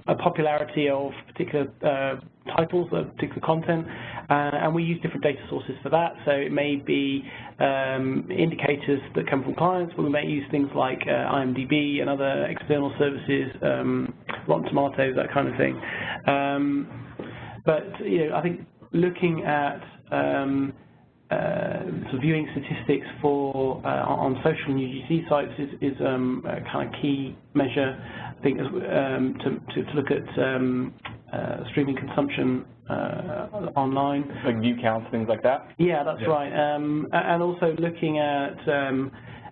a popularity of particular titles, of particular content, and we use different data sources for that. So it may be indicators that come from clients, but we may use things like IMDb and other external services, Rotten Tomatoes, that kind of thing. But I think looking at sort of viewing statistics for on social and UGC sites is a kind of key measure, I think, to look at streaming consumption online. Like view counts, things like that? Yeah, that's right. And also looking at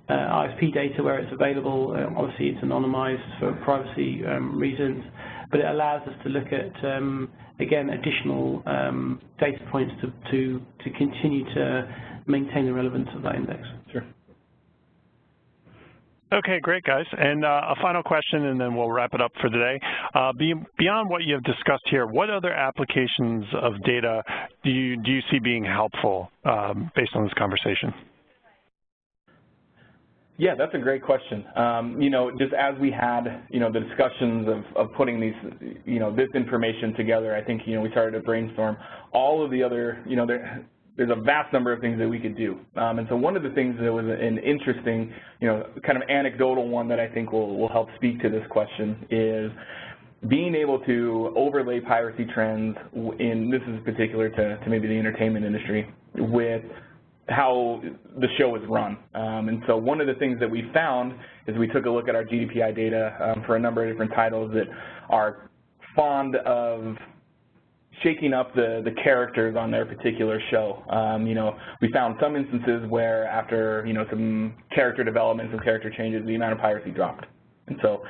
ISP data where it's available. Obviously, it's anonymized for privacy reasons, but it allows us to look at, again, additional data points to continue to maintain the relevance of that index. Sure. Okay, great, guys. And a final question, and then we'll wrap it up for today. Beyond what you have discussed here, what other applications of data do you see being helpful based on this conversation? Yeah, that's a great question. Just as we had, the discussions of putting these, this information together, I think, we started to brainstorm all of the other, there's a vast number of things that we could do. And so one of the things that was an interesting, kind of anecdotal one that I think will help speak to this question is being able to overlay piracy trends this is particular to maybe the entertainment industry, with how the show is run. And so one of the things that we found is we took a look at our GDPI data for a number of different titles that are fond of shaking up the characters on their particular show. We found some instances where after, some character development, some character changes, the amount of piracy dropped. And so,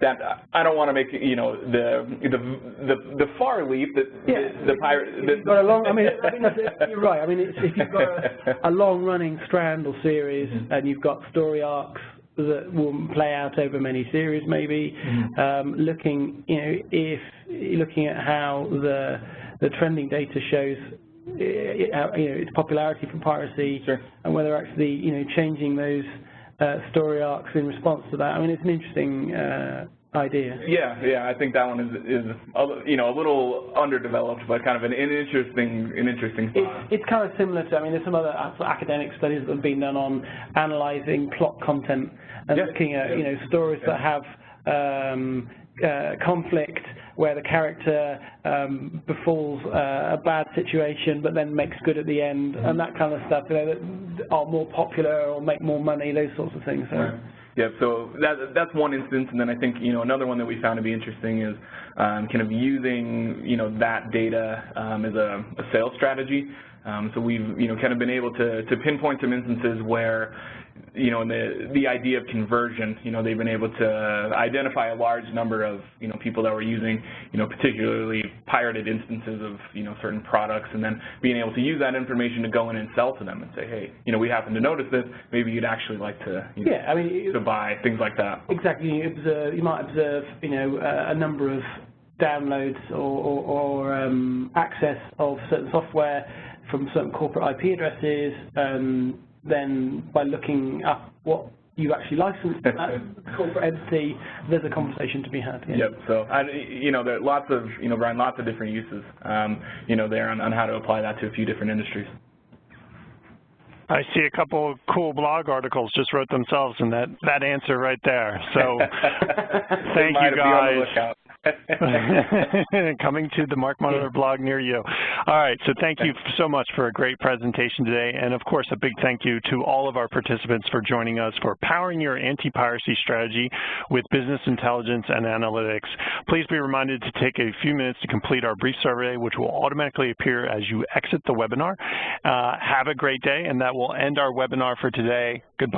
that I don't want to make the far leap that the pirate. You're right. I mean, if you've got a long-running strand or series, and you've got story arcs that will play out over many series, maybe looking at how the trending data shows its popularity from piracy, sure, and whether actually changing those story arcs in response to that. I mean, it's an interesting idea. Yeah, I think that one is a little underdeveloped, but kind of an interesting thought. It's kind of similar to, there's some other academic studies that have been done on analyzing plot content and looking at stories that have conflict, where the character befalls a bad situation but then makes good at the end, and that kind of stuff, that are more popular or make more money, those sorts of things. So. Right. Yeah, so that's one instance, and then I think another one that we found to be interesting is kind of using that data as a sales strategy. So we've kind of been able to pinpoint some instances where the idea of conversion, they've been able to identify a large number of people that were using particularly pirated instances of certain products, and then being able to use that information to go in and sell to them and say, hey, we happen to notice this, maybe you'd actually like to to buy, things like that. Exactly. You might observe a number of downloads or access of certain software from certain corporate IP addresses, then by looking up what you actually licensed that corporate entity, there's a conversation to be had. Yeah. Yep. So there are lots of Brian, lots of different uses there on how to apply that to a few different industries. I see a couple of cool blog articles just wrote themselves in that answer right there. So thank you guys. Coming to the MarkMonitor blog near you. All right, so thank you so much for a great presentation today, and of course a big thank you to all of our participants for joining us for Powering Your Anti-Piracy Strategy with Business Intelligence and Analytics. Please be reminded to take a few minutes to complete our brief survey, which will automatically appear as you exit the webinar. Have a great day, and that will end our webinar for today. Goodbye.